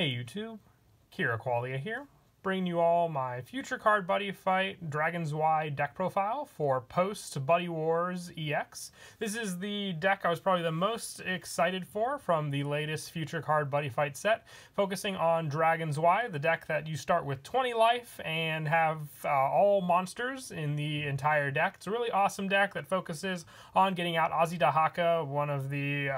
Hey YouTube, Kira Qualia here, bringing you all my future card Buddyfight Zwei deck profile for post Buddy Wars EX. This is the deck I was probably the most excited for from the latest future card Buddyfight set, focusing on Zwei, the deck that you start with 20 life and have all monsters in the entire deck. It's a really awesome deck that focuses on getting out Azidahaka, one of the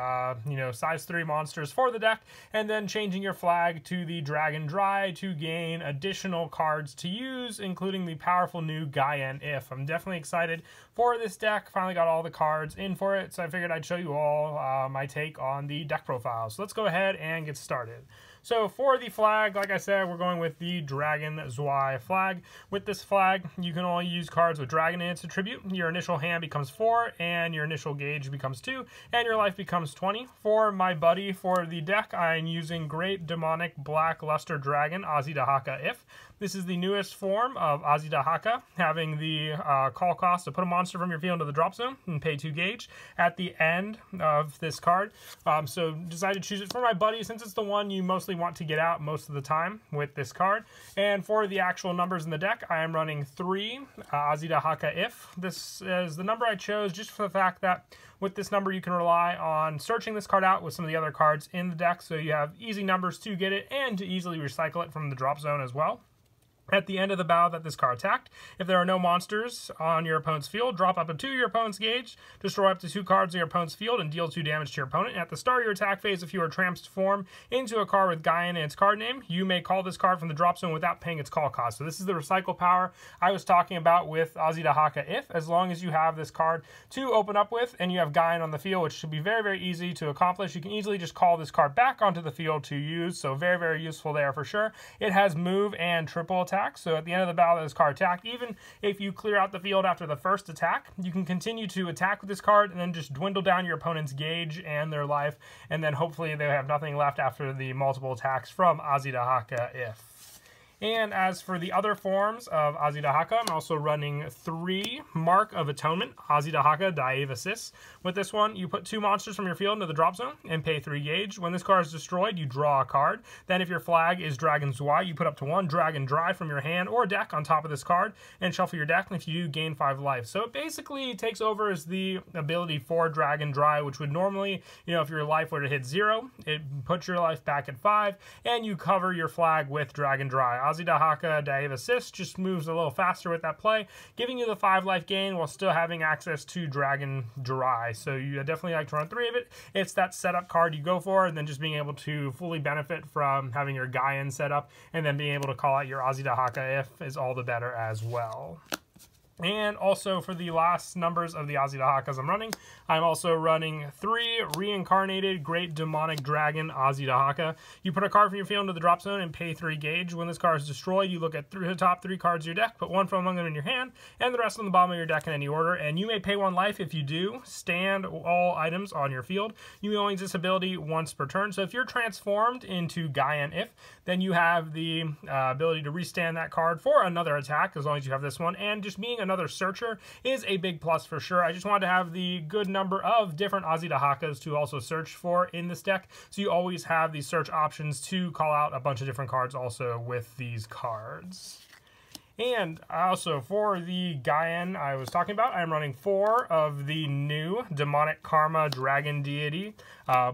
size 3 monsters for the deck, and then changing your flag to the Dry to gain additional cards to use, including the powerful new Gaian If. I'm definitely excited for this deck. Finally got all the cards in for it, so I figured I'd show you all my take on the deck profile. So let's go ahead and get started. So for the flag, like I said, we're going with the Zwei flag. With this flag, you can only use cards with Dragon in its attribute. Your initial hand becomes 4, and your initial gauge becomes 2, and your life becomes 20. For my buddy for the deck, I'm using Great Demonic Black Luster Dragon Azidahaka If. This is the newest form of Azidahaka, having the call cost to put a monster from your field into the drop zone and pay 2 gauge at the end of this card. So decided to choose it for my buddy since it's the one you mostly want to get out most of the time with this card. And for the actual numbers in the deck, I am running 3 Azidahaka If. This is the number I chose just for the fact that with this number you can rely on searching this card out with some of the other cards in the deck, so you have easy numbers to get it and to easily recycle it from the drop zone as well. At the end of the battle that this card attacked, if there are no monsters on your opponent's field, drop up to 2 your opponent's gauge, destroy up to 2 cards in your opponent's field, and deal 2 damage to your opponent. At the start of your attack phase, if you are transformed into a card with Gaian in its card name, you may call this card from the drop zone without paying its call cost. So this is the recycle power I was talking about with Azidahaka If. As long as you have this card to open up with, and you have Gaian on the field, which should be very, very easy to accomplish, you can easily just call this card back onto the field to use. So very, very useful there for sure. It has move and triple attack, so at the end of the battle that this card attacked, even if you clear out the field after the first attack, you can continue to attack with this card and then just dwindle down your opponent's gauge and their life, and then hopefully they have nothing left after the multiple attacks from Azidahaka If. And as for the other forms of Azidahaka, I'm also running 3 Mark of Atonement, Azidahaka Daivasis. With this one, you put 2 monsters from your field into the drop zone and pay 3 gauge. When this card is destroyed, you draw a card. Then if your flag is Zwei, you put up to 1 Dragon Dry from your hand or deck on top of this card and shuffle your deck, and if you do, gain 5 life. So it basically takes over as the ability for Dragon Dry, which would normally, if your life were to hit 0, it puts your life back at 5, and you cover your flag with Dragon Dry. Azidahaka Daivasis just moves a little faster with that play, giving you the 5 life gain while still having access to Dragon Dry. So you definitely like to run 3 of it. It's that setup card you go for, and then just being able to fully benefit from having your Gaian set up, and then being able to call out your Azidahaka If is all the better as well. And also for the last numbers of the Azidahakas I'm also running 3 Reincarnated Great Demonic Dragon Azidahaka. You put a card from your field into the drop zone and pay 3 gauge. When this card is destroyed, you look at the top 3 cards of your deck, put 1 from among them in your hand, and the rest on the bottom of your deck in any order. And you may pay 1 life. If you do, stand all items on your field. You may only use this ability once per turn. So if you're transformed into Gaian If, then you have the ability to restand that card for another attack, as long as you have this one. And just being another searcher is a big plus for sure. I just wanted to have the good number of different Azidahakas to also search for in this deck, so you always have these search options to call out a bunch of different cards also with these cards. And also for the Gaian I was talking about, I'm running 4 of the new Demonic Karma Dragon Deity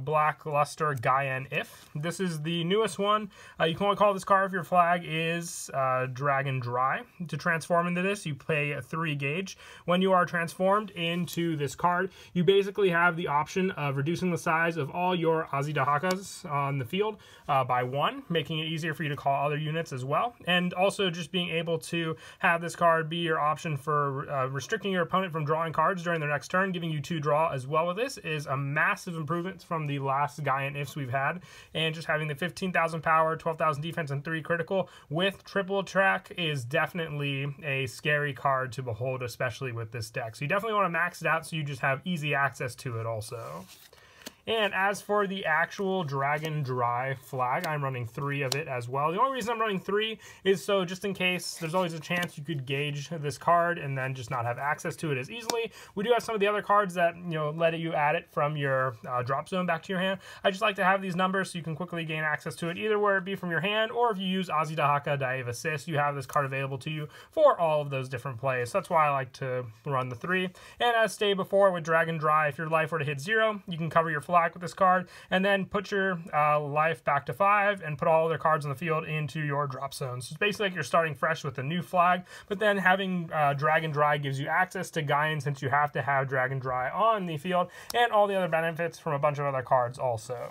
Black Luster Gaian If. This is the newest one. You can only call this card if your flag is Dragon Dry. To transform into this, you pay 3 gauge. When you are transformed into this card, you basically have the option of reducing the size of all your Azidahakas on the field by 1, making it easier for you to call other units as well, and also just being able to have this card be your option for restricting your opponent from drawing cards during their next turn, giving you 2 draw as well. With this is a massive improvement from the last Gaian Ifs we've had, and just having the 15,000 power, 12,000 defense, and 3 critical with triple attack is definitely a scary card to behold, especially with this deck. So you definitely want to max it out so you just have easy access to it also. And as for the actual Dragon Dry flag, I'm running 3 of it as well. The only reason I'm running 3 is so just in case, there's always a chance you could gauge this card and then just not have access to it as easily. We do have some of the other cards that, you know, let you add it from your drop zone back to your hand. I just like to have these numbers so you can quickly gain access to it, either where it be from your hand, or if you use Ozzy Dahaka, Daiva Assist, you have this card available to you for all of those different plays. So that's why I like to run the 3. And as stated before with Dragon Dry, if your life were to hit 0, you can cover your flag with this card, and then put your life back to 5 and put all other cards on the field into your drop zone. So it's basically like you're starting fresh with a new flag, but then having Dragon Dry gives you access to Gaian, since you have to have Dragon Dry on the field, and all the other benefits from a bunch of other cards also.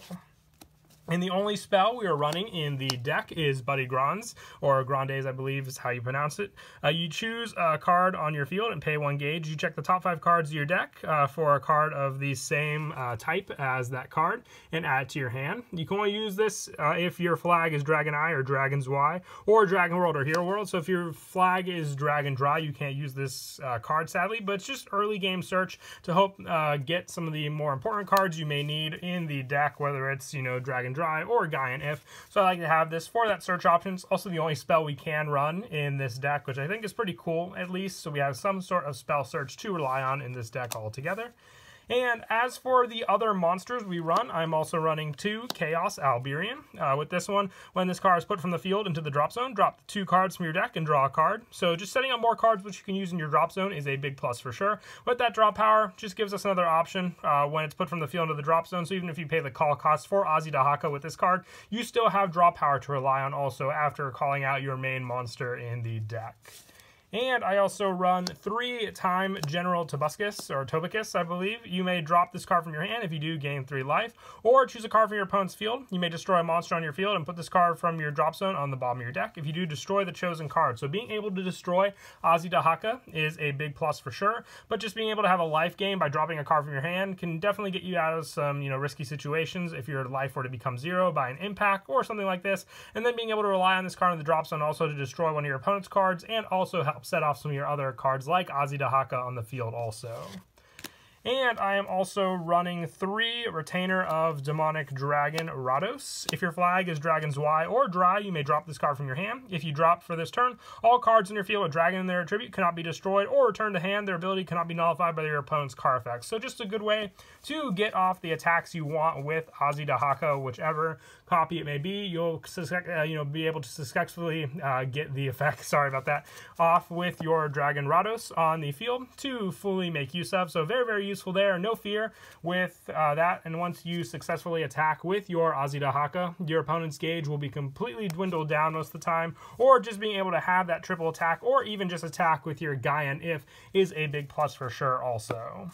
And the only spell we are running in the deck is Buddy Grandes, or Grandes, I believe is how you pronounce it. You choose a card on your field and pay 1 gauge. You check the top 5 cards of your deck for a card of the same type as that card and add it to your hand. You can only use this if your flag is Dragon Eye or Dragon Zwei or Dragon World or Hero World. So if your flag is Dragon Dry, you can't use this card, sadly, but it's just early game search to hope get some of the more important cards you may need in the deck, whether it's, you know, Dragon Dry or Gaian if. So I like to have this for that search options. Also the only spell we can run in this deck, which I think is pretty cool at least. So we have some sort of spell search to rely on in this deck altogether. And as for the other monsters we run, I'm also running 2 Chaos Albion. With this one, when this card is put from the field into the drop zone, drop 2 cards from your deck and draw a card. So just setting up more cards which you can use in your drop zone is a big plus for sure. With that draw power, just gives us another option when it's put from the field into the drop zone. So even if you pay the call cost for Ozzy Dahaka with this card, you still have draw power to rely on also after calling out your main monster in the deck. And I also run 3-time General Tobuscus, I believe. You may drop this card from your hand. If you do, gain 3 life. Or choose a card from your opponent's field. You may destroy a monster on your field and put this card from your drop zone on the bottom of your deck. If you do, destroy the chosen card. So being able to destroy Ozzy Dahaka is a big plus for sure. But just being able to have a life gain by dropping a card from your hand can definitely get you out of some, you know, risky situations if your life were to become 0 by an impact or something like this. And then being able to rely on this card in the drop zone also to destroy one of your opponent's cards and also help set off some of your other cards like Ozzy Dahaka on the field also. And I am also running 3 Retainer of Demonic Dragon Rados. If your flag is Dragon Zwei or Dry, you may drop this card from your hand. If you drop for this turn, all cards in your field with Dragon in their attribute cannot be destroyed or returned to hand. Their ability cannot be nullified by your opponent's card effects. So just a good way to get off the attacks you want with Ozzy Dahaka, whichever copy it may be. You'll be able to successfully get the effect, sorry about that, off with your Dragon Rados on the field to fully make use of. So very, very useful there. No fear with that. And once you successfully attack with your Ozzy Dahaka, your opponent's gauge will be completely dwindled down most of the time, or just being able to have that triple attack or even just attack with your Gaian if is a big plus for sure also.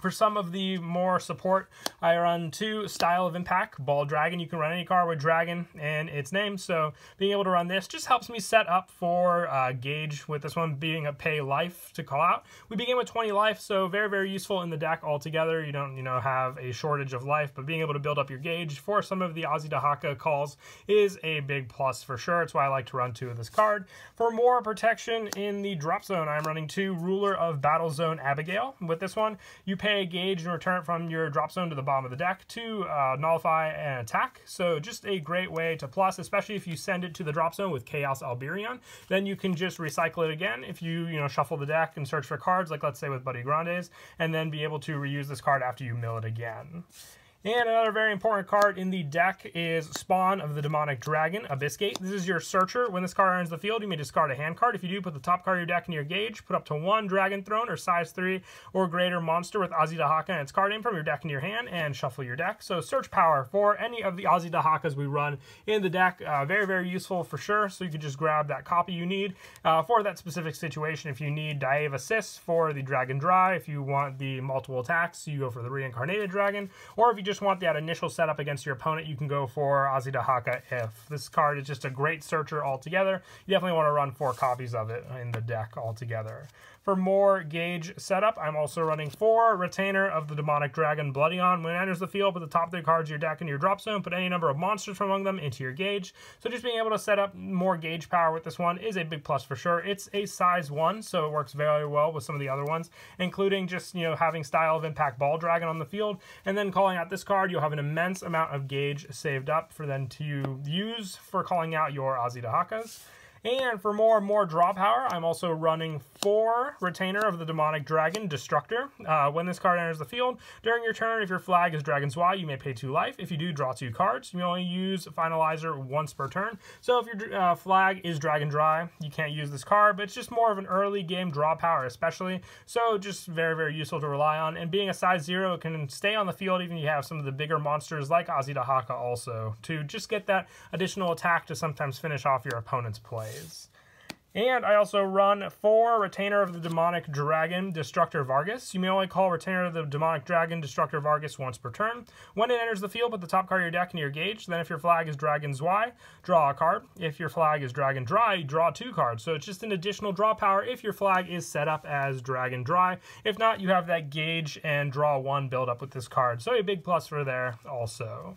For some of the more support, I run 2 Style of Impact Ball Dragon. You can run any card with Dragon and its name, so being able to run this just helps me set up for gauge with this one being a pay life to call out. We begin with 20 life, so very, very useful in the deck altogether. You don't, have a shortage of life, but being able to build up your gauge for some of the Ozzy Dahaka calls is a big plus for sure. That's why I like to run 2 of this card. For more protection in the drop zone, I'm running 2 Ruler of Battle Zone Abigale. With this one, you pay a gauge and return it from your drop zone to the bottom of the deck to nullify an attack. So just a great way to plus, especially if you send it to the drop zone with Chaos Albion. Then you can just recycle it again if you shuffle the deck and search for cards, like let's say with Buddy Grandes, and then be able to reuse this card after you mill it again. And another very important card in the deck is Spawn of the Demonic Dragon, Abigale. This is your searcher. When this card enters the field, you may discard a hand card. If you do, put the top card of your deck in your gauge. Put up to 1 Dragon Throne or size 3 or greater monster with Ozzy Dahaka and its card name from your deck into your hand and shuffle your deck. So search power for any of the Ozzy Dahakas we run in the deck. Very, very useful for sure. So you can just grab that copy you need for that specific situation. If you need Daiva Assist for the Dragon Dry, if you want the multiple attacks, you go for the Reincarnated Dragon, or if you just want that initial setup against your opponent, you can go for Ozzy Dahaka if. This card is just a great searcher altogether. You definitely want to run 4 copies of it in the deck altogether. For more gauge setup, I'm also running 4 Retainer of the Demonic Dragon Bloodyon. When it enters the field, put the top 3 cards of your deck in your drop zone, put any number of monsters from among them into your gauge. So just being able to set up more gauge power with this one is a big plus for sure. It's a size 1, so it works very well with some of the other ones, including just, having Style of Impact Ball Dragon on the field, and then calling out this this card, you'll have an immense amount of gauge saved up for them to use for calling out your Azidahakas. And for more draw power, I'm also running 4 Retainer of the Demonic Dragon Destructor. When this card enters the field, during your turn, if your flag is Dragon Zwei, you may pay 2 life. If you do, draw 2 cards. You only use Finalizer once per turn. So if your flag is Dragon Dry, you can't use this card, but it's just more of an early game draw power especially. So just very useful to rely on. And being a size 0, it can stay on the field even if you have some of the bigger monsters like Azidahaka also, to just get that additional attack to sometimes finish off your opponent's play. And I also run 4 Retainer of the Demonic Dragon Destructor Vargas. You may only call Retainer of the Demonic Dragon Destructor Vargas once per turn. When it enters the field, put the top card of your deck into your gauge. Then if your flag is Dragon Zwei, draw a card. If your flag is Dragon Dry, draw 2 cards. So it's just an additional draw power if your flag is set up as Dragon Dry. If not, you have that gauge and draw 1 build up with this card. So a big plus for there also.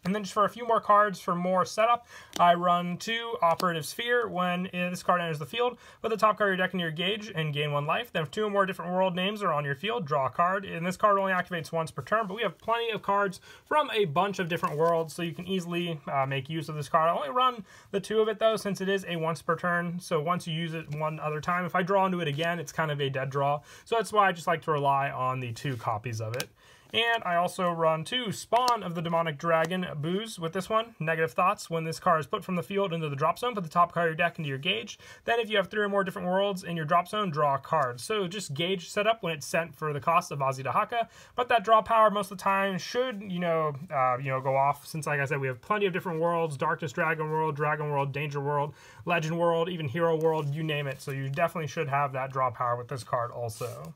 And then just for a few more cards for more setup, I run 2 Operative Sphere. When this card enters the field, put the top card of your deck into your gauge and gain 1 life. Then if 2 or more different world names are on your field, draw a card. And this card only activates once per turn, but we have plenty of cards from a bunch of different worlds, so you can easily make use of this card. I only run the 2 of it though, since it is a once per turn. So once you use it one other time, if I draw into it again, it's kind of a dead draw. So that's why I just like to rely on the 2 copies of it. And I also run 2 Spawn of the Demonic Dragon Booze with this one. Negative Thoughts. When this card is put from the field into the drop zone, put the top card of your deck into your gauge. Then if you have 3 or more different worlds in your drop zone, draw a card. So just gauge setup when it's sent for the cost of Azidahaka. But that draw power most of the time should, go off, since like I said, we have plenty of different worlds: Darkness Dragon World, Danger World, Legend World, even Hero World, you name it. So you definitely should have that draw power with this card also.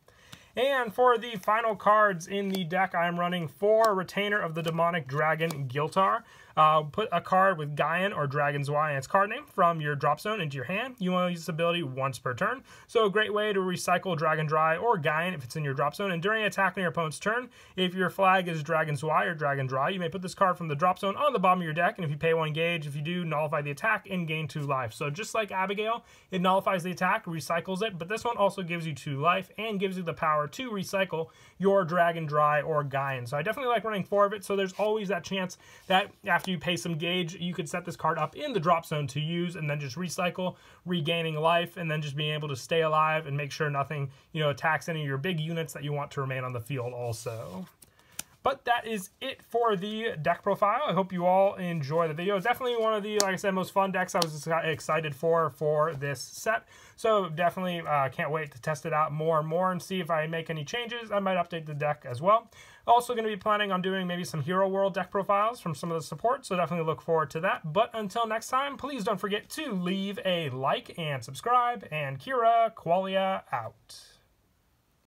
And for the final cards in the deck, I'm running 4 Retainer of the Demonic Dragon Giltar. Put a card with Gaian or Dragon Zwei and its card name from your drop zone into your hand. You want to use this ability once per turn. So a great way to recycle Dragon Dry or Gaian if it's in your drop zone. And during attack on your opponent's turn, if your flag is Dragon Zwei or Dragon Dry, you may put this card from the drop zone on the bottom of your deck. And if you pay 1 gauge, if you do, nullify the attack and gain 2 life. So just like Abigale, it nullifies the attack, recycles it, but this one also gives you 2 life and gives you the power to recycle your Dragon Dry or Gaian. So I definitely like running 4 of it, so there's always that chance that after you pay some gauge, you could set this card up in the drop zone to use and then just recycle, regaining life, and then just being able to stay alive and make sure nothing, attacks any of your big units that you want to remain on the field also. But that is it for the deck profile. I hope you all enjoy the video. It's definitely one of the, like I said, most fun decks I was excited for this set. So definitely can't wait to test it out more and more and see if I make any changes. I might update the deck as well. Also going to be planning on doing maybe some Hero World deck profiles from some of the support, so definitely look forward to that. But until next time, please don't forget to leave a like and subscribe, and Kira Qualia out.